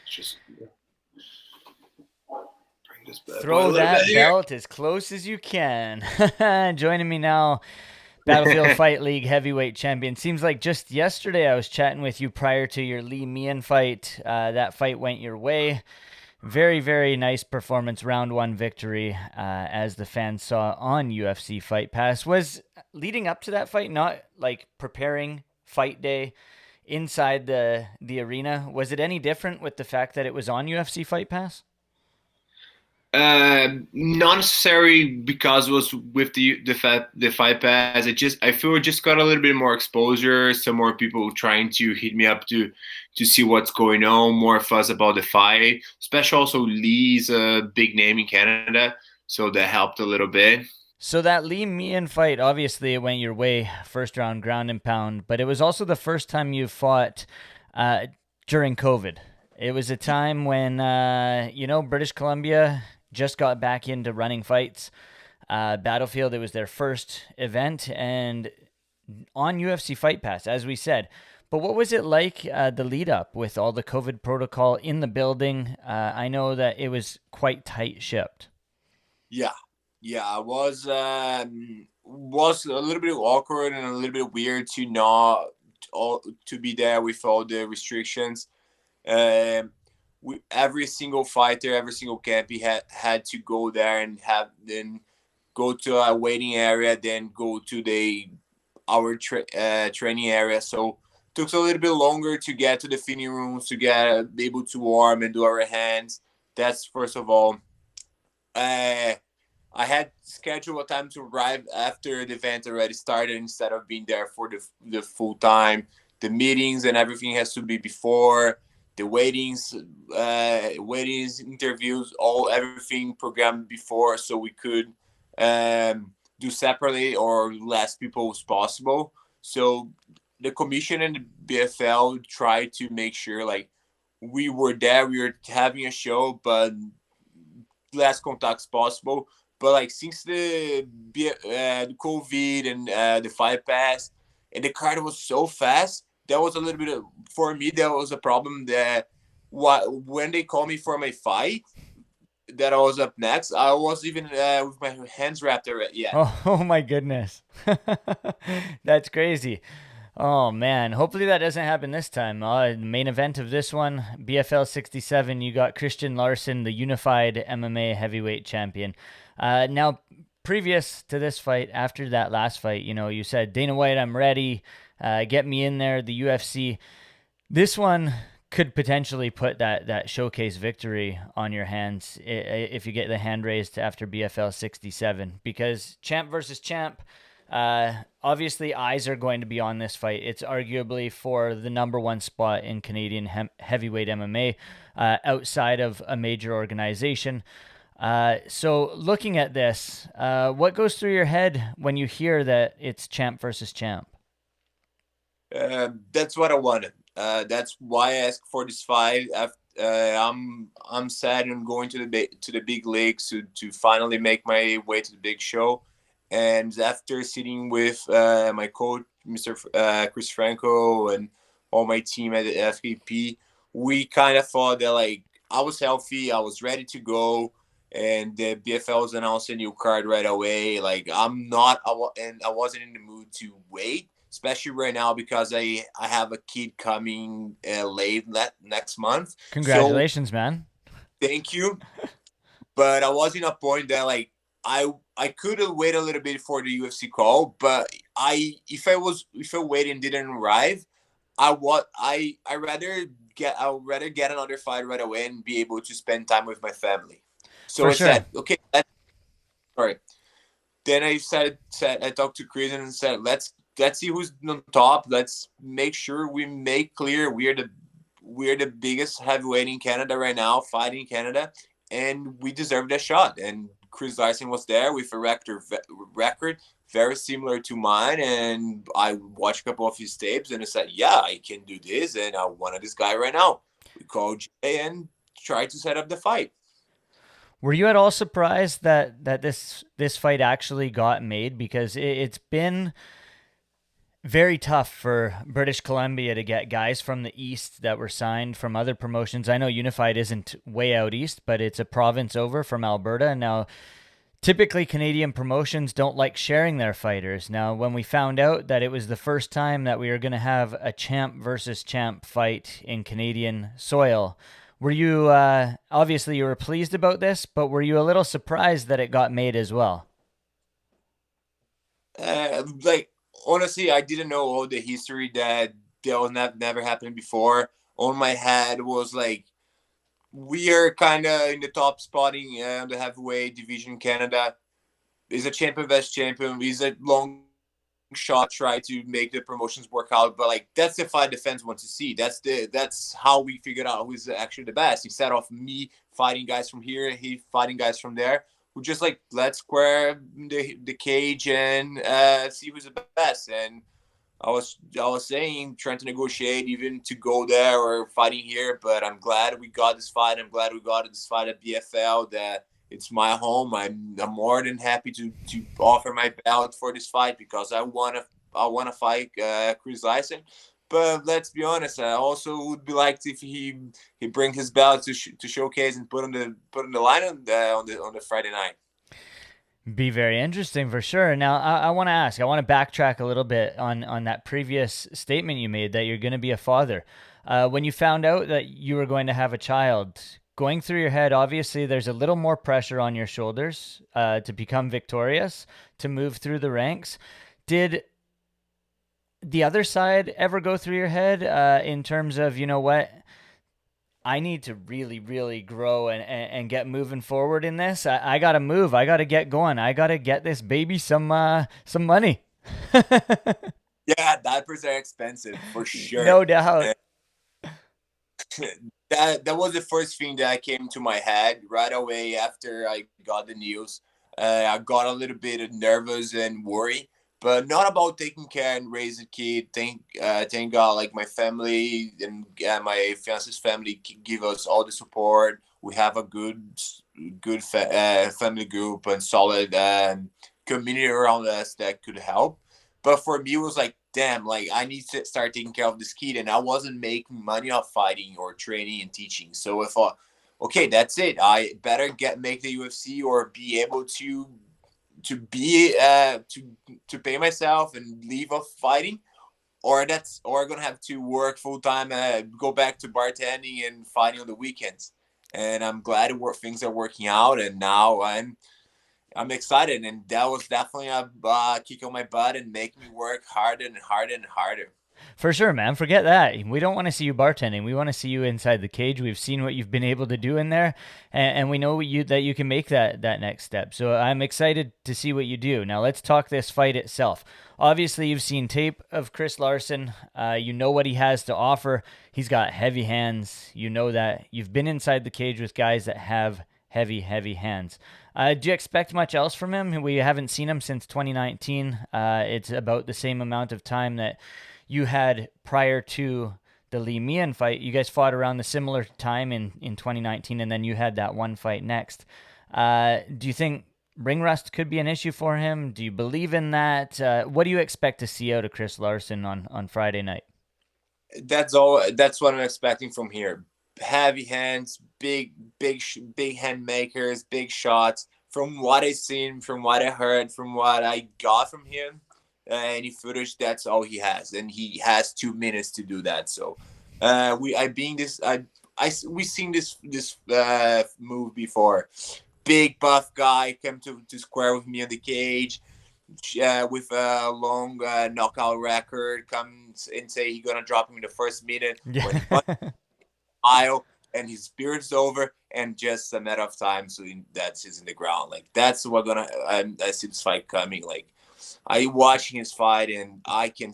Just bring this bad boy a Throw little bit that here. belt as close as you can. Joining me now, Battlefield Fight League heavyweight champion. Seems like just yesterday I was chatting with you prior to your Lee Meehan fight. That fight went your way. Very, very nice performance, round one victory, as the fans saw on UFC Fight Pass. Was leading up to that fight not like preparing fight day inside the arena? Was it any different with the fact that it was on UFC Fight Pass? Not necessarily because it was with the fight pass. I feel it just got a little bit more exposure. Some more people trying to hit me up to see what's going on. More fuss about the fight. Especially also Lee's a big name in Canada, so that helped a little bit. So that Lee Meehan fight, obviously it went your way, first round ground and pound, but it was also the first time you fought uh, during COVID. It was a time when British Columbia just got back into running fights. Battlefield, it was their first event, and on UFC Fight Pass, as we said. But what was it like the lead up with all the COVID protocol in the building? I know that it was quite tight shipped. Yeah, yeah, it was a little bit awkward and a little bit weird to not to be there with all the restrictions. Um, every single fighter, every single campy had to go there and have then go to a waiting area, then go to the our training area. So took a little bit longer to get to the fitting rooms to get able to warm and do our hands. That's first of all. Uh, I had scheduled a time to arrive after the event already started instead of being there for the full time. The meetings and everything has to be before the waitings, interviews, all everything programmed before, so we could do separately or less people as possible. So the commission and the BFL tried to make sure like we were there, we were having a show, but less contacts possible. But like since the COVID and the fight pass and the card was so fast, that was a little bit for me. That was a problem that when they called me for my fight that I was up next, I was even with my hands wrapped already yet. Oh my goodness. That's crazy. Oh man, hopefully that doesn't happen this time. The main event of this one, BFL 67, you got Christian Larsen, the Unified MMA heavyweight champion. Now, previous to this fight, after that last fight, you said, Dana White, I'm ready. Get me in there, the UFC. This one could potentially put that showcase victory on your hands if you get the hand raised after BFL 67, because champ versus champ. Obviously, eyes are going to be on this fight. It's arguably for the number one spot in Canadian heavyweight MMA, outside of a major organization. So, looking at this, what goes through your head when you hear that it's champ versus champ? That's what I wanted. That's why I asked for this fight. I'm sad and going to the big leagues to finally make my way to the big show. And after sitting with my coach, Mr. Chris Franco, and all my team at the FKP, we kind of thought that like I was healthy, I was ready to go, and the BFL was announced a new card right away. Like I'm not, and I wasn't in the mood to wait, especially right now because I have a kid coming late next month. So Congratulations, man. thank you, but I was in a point that like I could have waited a little bit for the UFC call, but if I wait and didn't arrive, I would rather get another fight right away and be able to spend time with my family. So For I sure. said, okay, sorry. Then said I talked to Chris and said, let's see who's on top. Let's make sure we make clear we're the biggest heavyweight in Canada right now, fighting Canada, and we deserve that shot. And Chris Larsen was there with a record very similar to mine, and I watched a couple of his tapes, and I said, yeah, I can do this, and I wanted this guy right now. We called Jay and tried to set up the fight. Were you at all surprised that this fight actually got made? Because it's been very tough for British Columbia to get guys from the East that were signed from other promotions. I know Unified isn't way out East, but it's a province over from Alberta. Now, typically, Canadian promotions don't like sharing their fighters. Now, when we found out that it was the first time that we were going to have a champ versus champ fight in Canadian soil, were you, obviously, you were pleased about this, but were you a little surprised that it got made as well? Like honestly, I didn't know all the history that was never happened before. On my head was like we are kind of in the top spotting the heavyweight division in Canada. Is a champion versus champion. Is a long shot try to make the promotions work out, but like that's the fight the fans want to see. That's how we figured out who's actually the best. Instead of me fighting guys from here, he fighting guys from there. We just like let's square the cage and see who's the best. And I was saying trying to negotiate even to go there or fighting here, but I'm glad we got this fight. I'm glad we got this fight at BFL. That it's my home. I'm more than happy to offer my belt for this fight because I wanna fight Chris Larsen. But let's be honest, I also would be liked if he bring his belt to showcase and put on the line on the Friday night. Be very interesting for sure. Now, I want to ask, I want to backtrack a little bit on that previous statement you made that you're going to be a father. When you found out that you were going to have a child, going through your head, obviously there's a little more pressure on your shoulders to become victorious, to move through the ranks. Did the other side ever go through your head in terms of, you know what? I need to really, really grow and get moving forward in this. I got to move. I got to get going. I got to get this baby some money. Yeah, diapers are expensive for sure. No doubt. That was the first thing that came to my head right away after I got the news. I got a little bit nervous and worried, but not about taking care and raise a kid. Thank God, like my family and my fiance's family give us all the support. We have a good family group and solid community around us that could help. But for me, it was like, damn, like I need to start taking care of this kid, and I wasn't making money off fighting or training and teaching. So if okay, that's it. I better make the UFC or be able to pay myself and leave off fighting, or I'm gonna have to work full time, go back to bartending and fighting on the weekends. And I'm glad things are working out, and now I'm excited, and that was definitely a kick on my butt and make me work harder and harder and harder. For sure, man. Forget that. We don't want to see you bartending. We want to see you inside the cage. We've seen what you've been able to do in there, and we know that you can make that next step. So I'm excited to see what you do. Now let's talk this fight itself. Obviously, you've seen tape of Chris Larsen. You know what he has to offer. He's got heavy hands. You know that. You've been inside the cage with guys that have heavy, heavy hands. Do you expect much else from him? We haven't seen him since 2019. It's about the same amount of time that you had prior to the Lee Mian fight. You guys fought around the similar time in 2019, and then you had that one fight next. Do you think ring rust could be an issue for him? Do you believe in that? What do you expect to see out of Chris Larsen on Friday night? That's all. That's what I'm expecting from here. Heavy hands, big hand makers, big shots. From what I seen, from what I heard, from what I got from him, any footage, that's all he has, and he has 2 minutes to do that. So we seen this move before. Big buff guy come to square with me on the cage with a long knockout record, comes and say he's gonna drop him in the first minute. Yeah. Aisle, and his spirit's over, and just a matter of time, so that's he's in the ground. Like that's what I see this fight coming. Like I watching his fight, and I can,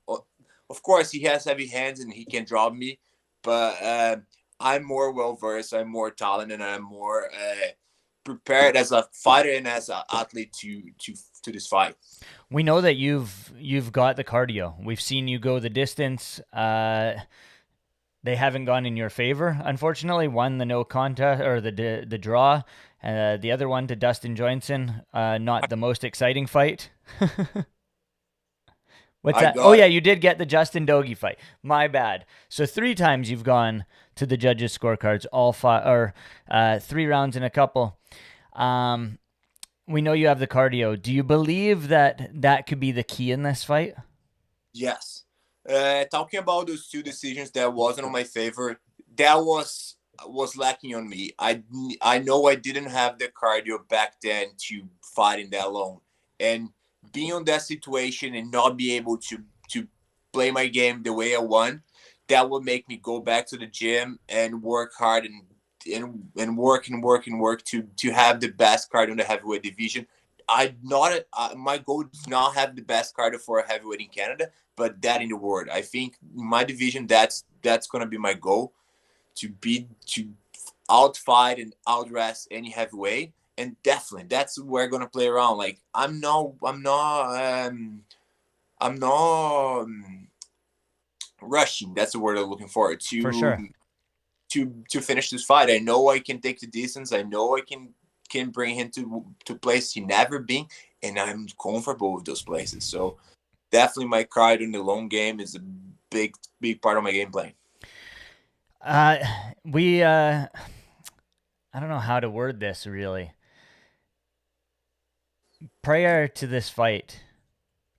of course, he has heavy hands and he can drop me, but I'm more well versed, I'm more talented, and I'm more prepared as a fighter and as an athlete to this fight. We know that you've got the cardio. We've seen you go the distance. They haven't gone in your favor, unfortunately. One, the no contest or the draw. The other one to Dustin Johnson, not the most exciting fight. What's I that? Oh got yeah, you did get the Justin Doge fight. My bad. So 3 times you've gone to the judges' scorecards, all 5 or 3 rounds in a couple. Um, we know you have the cardio. Do you believe that that could be the key in this fight? Yes. Talking about those 2 decisions that wasn't on my favor, that was lacking on me. I know I didn't have the cardio back then to fight in that long, and being on that situation and not be able to play my game the way I want, that would make me go back to the gym and work hard and work and work and work to have the best cardio in the heavyweight division. I not My goal is not have the best cardio for a heavyweight in Canada, but that in the world. I think my division, that's gonna be my goal, to outfight and outrest any heavyweight. And definitely that's where we're gonna play around. Like I'm not rushing. That's the word I'm looking for For sure. to finish this fight. I know I can take the distance. I know I can bring him to places he never been, and I'm comfortable with those places. So definitely my cardio in the long game is a big part of my game plan. We I don't know how to word this really. Prior to this fight,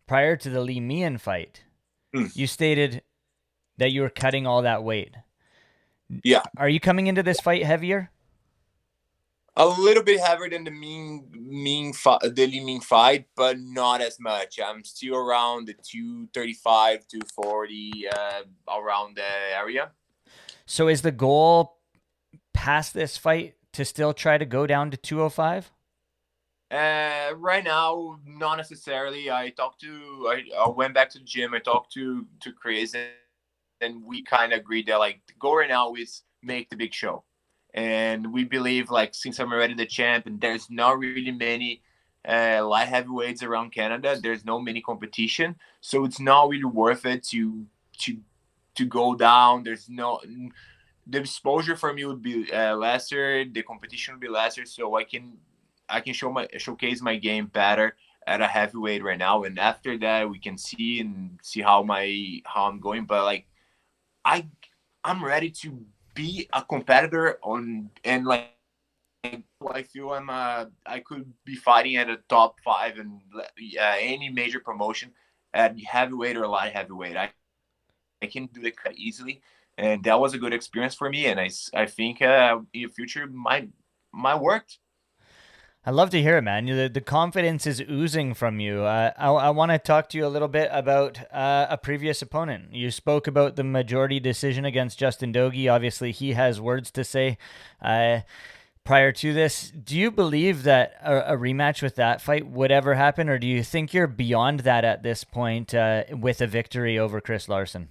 prior to the Lee Meehan fight, you stated that you were cutting all that weight. Yeah, Are you coming into this fight heavier? a little bit heavier than the the Lee Ming fight, but not as much. I'm still around the 235, 240, around the area. So is the goal past this fight to still try to go down to 205? Right now, not necessarily. I went back to the gym. I talked to Chris, and we kind of agreed that like the goal right now is make the big show, and we believe like since I'm already the champ, and there's not really many light heavyweights around Canada. There's no many competition, so it's not really worth it to to go down. There's no The exposure for me would be lesser. The competition would be lesser, so I can showcase my game better at a heavyweight right now, and after that we can see how I'm going. But like I I'm ready to be a competitor on and like I feel I could be fighting at a top 5 and any major promotion at heavyweight or light heavyweight. I can do the cut easily, and that was a good experience for me. And I think in the future might work. I love to hear it, man. The confidence is oozing from you. I want to talk to you a little bit about a previous opponent. You spoke about the majority decision against Justin Doge. Obviously, he has words to say. Prior to this, do you believe that a rematch with that fight would ever happen, or do you think you're beyond that at this point with a victory over Chris Larsen?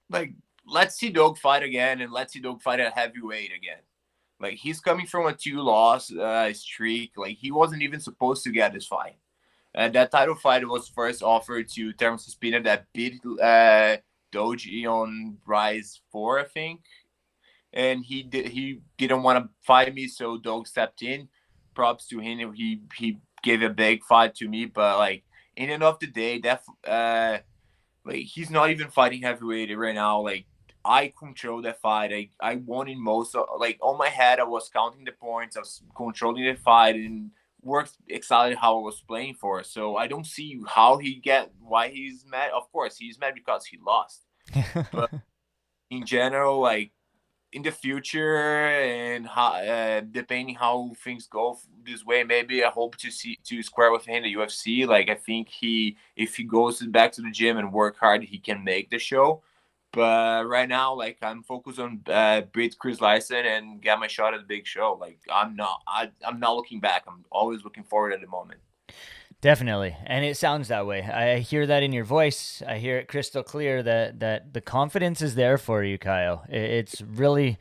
Like, let's see Doug fight again, and let's see Doug fight at heavyweight again. Like, he's coming from a 2-loss streak. Like, he wasn't even supposed to get this fight. That title fight was first offered to Terence Espina that beat Doji on Rise 4, I think. And he didn't want to fight me, so Doug stepped in. Props to him. He gave a big fight to me, but like in the end of the day, like he's not even fighting heavyweight right now. Like I control that fight. I won in most of, like on my head. I was counting the points. I was controlling the fight and worked exactly how I was playing for. So I don't see why he's mad. Of course, he's mad because he lost. But in general, like in the future and how, depending how things go this way, maybe I hope to square with him in the UFC. Like I think if he goes back to the gym and work hard, he can make the show. But right now, like I'm focused on beat Chris Larsen and get my shot at the big show. Like I'm not looking back. I'm always looking forward at the moment. Definitely. And it sounds that way. I hear that in your voice. I hear it crystal clear that the confidence is there for you, Kyle. It's really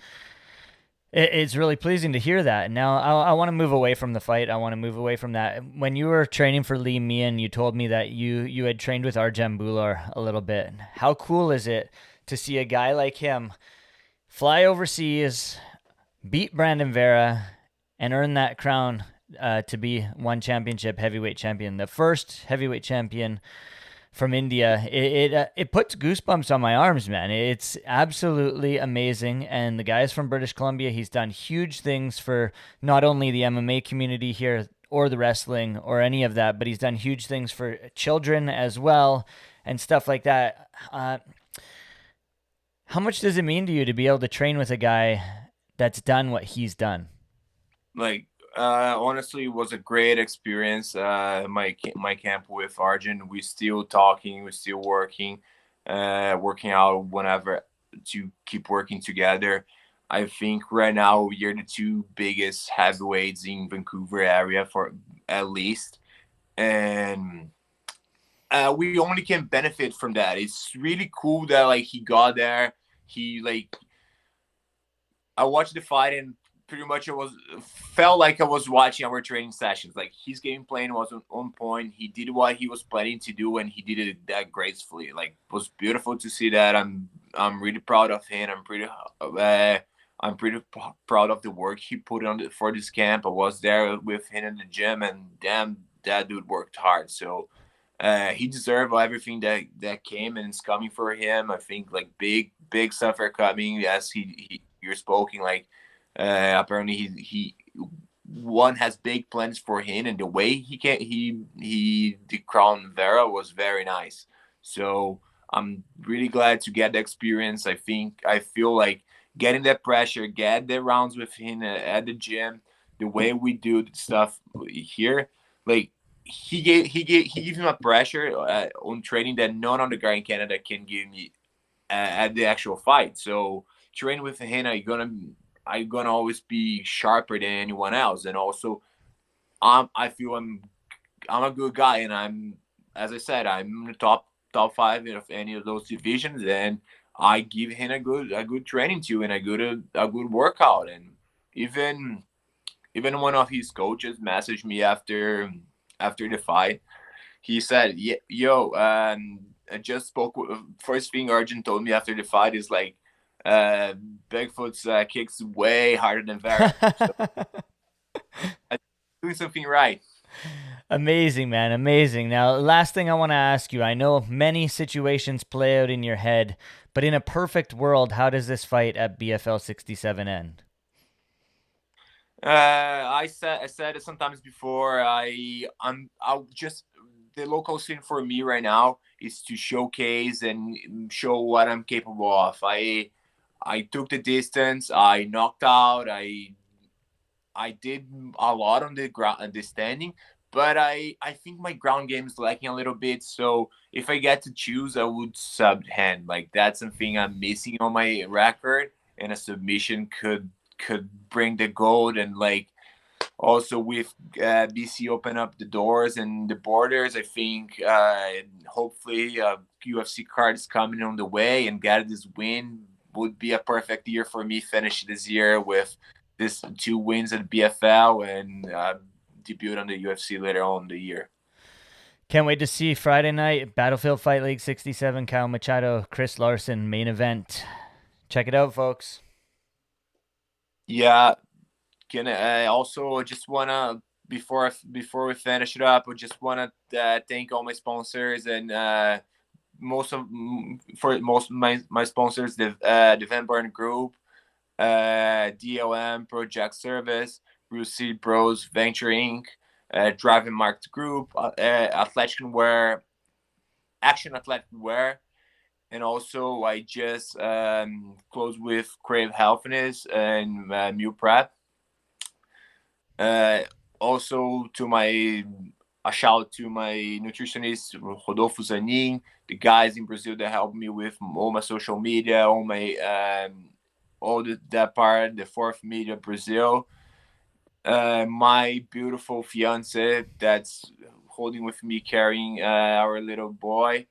pleasing to hear that. Now, I want to move away from the fight. I want to move away from that. When you were training for Lee Meehan, you told me that you had trained with Arjan Bhullar a little bit. How cool is it to see a guy like him fly overseas, beat Brandon Vera, and earn that crown to be one championship heavyweight champion, the first heavyweight champion from India. It puts goosebumps on my arms, man. It's absolutely amazing. And the guy's from British Columbia. He's done huge things for not only the MMA community here or the wrestling or any of that, but he's done huge things for children as well and stuff like that. How much does it mean to you to be able to train with a guy that's done what he's done? Like, honestly, it was a great experience. My camp with Arjun, we're still talking, we're still working out whenever to keep working together. I think right now we're the two biggest heavyweights in Vancouver area for at least, and we only can benefit from that. It's really cool that like he got there. He like I watched the fight and pretty much it was felt like I was watching our training sessions. Like his game plan was on point. He did what he was planning to do, and he did it that gracefully. Like it was beautiful to see that. I'm really proud of him. I'm pretty proud of the work he put on for this camp. I was there with him in the gym, and damn, that dude worked hard. So he deserved everything that came and is coming for him. I think like big stuff are coming as you're spoken like. Apparently he one has big plans for him, and the way he the crown Vera was very nice. So I'm really glad to get the experience. I feel like getting that pressure, get the rounds with him at the gym, the way we do the stuff here, like he gives me a pressure on training that none other guy in Canada can give me at the actual fight. So training with him, I'm gonna always be sharper than anyone else, and also I feel I'm a good guy, and as I said, I'm in the top five of any of those divisions, and I give him a good training to and a good workout, and even one of his coaches messaged me after the fight. He said, "Yo, I just spoke. First thing Arjun told me after the fight is like." Bigfoot's kicks way harder than Vera. So I'm doing something right. Amazing, man. Amazing. Now, last thing I want to ask you, I know many situations play out in your head, but in a perfect world, how does this fight at BFL 67 end? I said it sometimes before. I'll just the local scene for me right now is to showcase and show what I'm capable of. I took the distance. I knocked out. I did a lot on the ground and the standing, but I think my ground game is lacking a little bit. So if I get to choose, I would sub hand. Like that's something I'm missing on my record, and a submission could bring the gold. And like also with BC open up the doors and the borders, I think hopefully UFC card is coming on the way, and get this win would be a perfect year for me. Finish this year with this 2 wins at BFL and debut on the UFC later on in the year. Can't wait to see Friday night, Battlefield Fight League 67, Caio Machado, Chris Larsen, main event. Check it out, folks. Yeah, can I also just wanna before we finish it up, I just wanna thank all my sponsors and most of my sponsors, the Van Burn Group, DLM Project Service, Bruce C Bros Venture Inc., Driving Market Group, Athletic Wear, Action Athletic Wear, and also I just closed with Crave Healthiness and Meal Prep. Uh, Also to my a shout out to my nutritionist Rodolfo Zanin, the guys in Brazil that helped me with all my social media, all my that part, the fourth media Brazil. My beautiful fiance that's holding with me, carrying our little boy,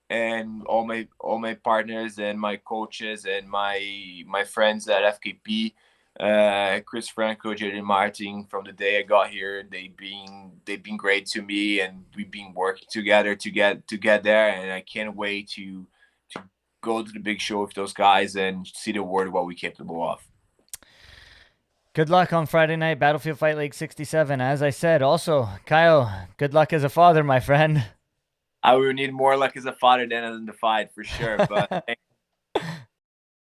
and all my partners and my coaches and my friends at FKP, Chris Franco, Jaden Martin. From the day I got here, they've been great to me, and we've been working together to get there. And I can't wait to go to the big show with those guys and see the world what we're capable of. Good luck on Friday night, Battlefield Fight League 67. As I said, also, Kyle, good luck as a father, my friend. I will need more luck as a fighter than as in the fight for sure. But